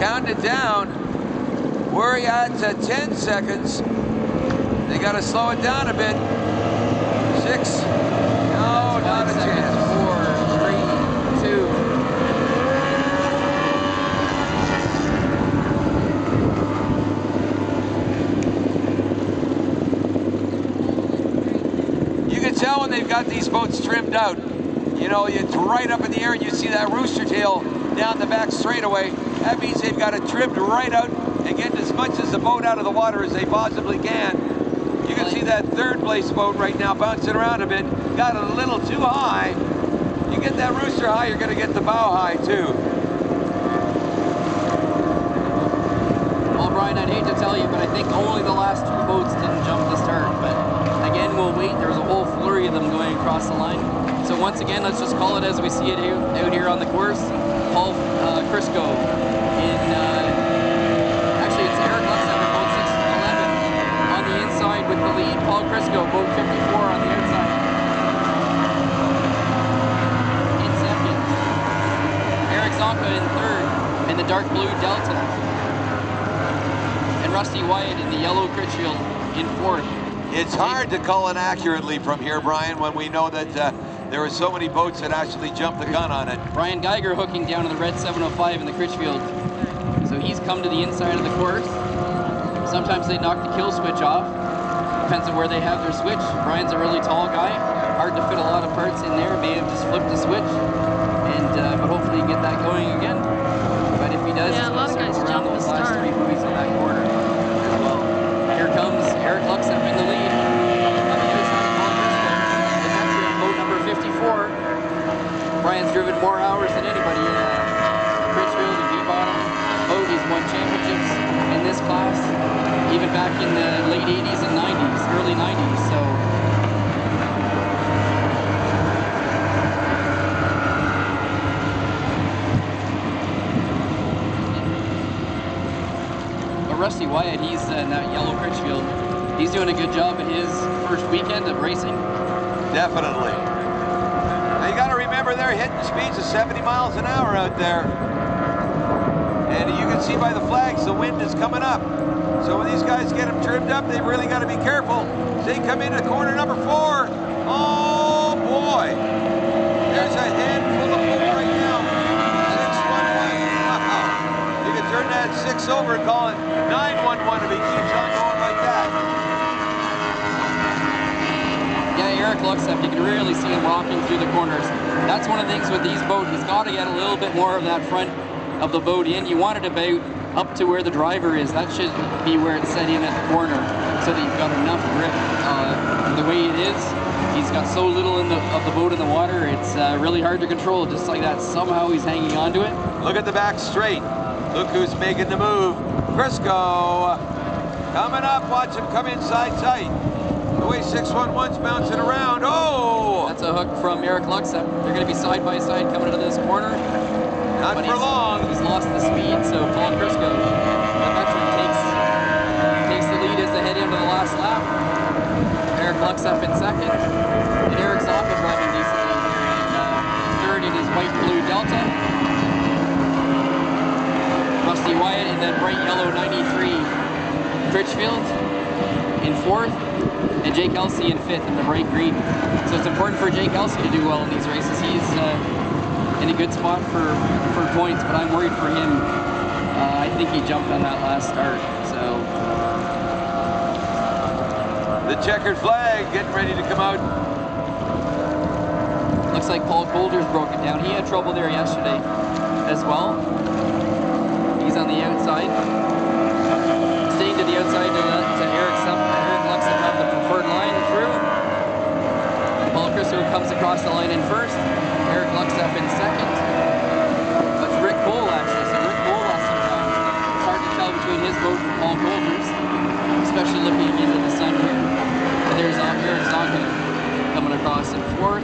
counting it down. We're at 10 seconds. They got to slow it down a bit. 6. No, not a chance. 4, 3, 2. You can tell when they've got these boats trimmed out. You know, it's right up in the air and you see that rooster tail down the back straightaway. That means they've got it trimmed right out and getting as much as the boat out of the water as they possibly can. You can see that third place boat right now bouncing around a bit. Got it a little too high. You get that rooster high, you're going to get the bow high too. Well, Brian, I'd hate to tell you, but I think only the last 2 boats didn't jump the start. But again, we'll wait. There's a whole flurry of them going across the line. So once again, let's just call it as we see it out here on the course. Paul Crisco in, actually it's Eric Luxembourg, boat 611 on the inside with the lead. Paul Crisco, boat 54 on the outside. In second. Eric Zonka in third in the dark blue Delta. And Rusty Wyatt in the yellow Critchfield in fourth. It's hard to call it accurately from here, Brian, when we know that there are so many boats that actually jumped the gun on it. Brian Geiger hooking down to the red 705 in the Critchfield. So he's come to the inside of the course. Sometimes they knock the kill switch off. Depends on where they have their switch. Brian's a really tall guy. Hard to fit a lot of parts in there. May have just flipped the switch. And but hopefully he can get that going again. But if he does, yeah, a lot of guys jump the start. Last 3 buoys in that corner as well. Here comes Eric Luxembourg in the lead. On the outside, Paul Crisco. The veteran, boat number 54. Brian's driven more hours than anybody in Critchfield and V-bottom boat. He's won championships in this class, even back in the late 80s and 90s, early 90s. So but Rusty Wyatt, he's in that yellow Critchfield. He's doing a good job in his first weekend of racing. Definitely. Now you got to remember they're hitting speeds of 70 miles an hour out there. And you can see by the flags the wind is coming up. So when these guys get them trimmed up, they've really got to be careful. They come into corner number 4. Oh boy. There's a handful of pull right now. 611. Wow. You can turn that 6 over and call it 911 if he keeps on going like that. Yeah, Eric Luxembourg, you can really see him rocking through the corners. That's one of the things with these boats. He's got to get a little bit more of that front of the boat in. You want it about up to where the driver is. That should be where it's set in at the corner so that you've got enough grip. The way it is, he's got so little of the boat in the water, it's really hard to control. Just like that, somehow he's hanging on to it. Look at the back straight. Look who's making the move. Crisco coming up. Watch him come inside tight. The way 611's bouncing around. Oh! That's a hook from Eric Luxembourg. They're going to be side by side coming into this corner. Not for long. He's lost the speed, so Paul Crisco, the veteran, takes the lead as they head into the last lap. Eric Luxembourg in second, and Eric Zonka driving decently here in third in his white-blue Delta. Rusty Wyatt in that bright yellow 93 Critchfield in fourth, and Jake Elsey in fifth in the bright green. So it's important for Jake Elsey to do well in these races. He's in a good spot for points, but I'm worried for him. I think he jumped on that last start, so. The checkered flag getting ready to come out. Looks like Paul Coulter's broken down. He had trouble there yesterday as well. He's on the outside. Staying to the outside to Eric Luxembourg have the preferred line through. Paul Crisco comes across the line in first. Eric Luxembourg in second. That's Rick Cole actually, so Rick Cole lost some time. It's hard to tell between his boat and Paul Coulter's, especially looking into the sun here. And there's Eric Zonka coming across in fourth.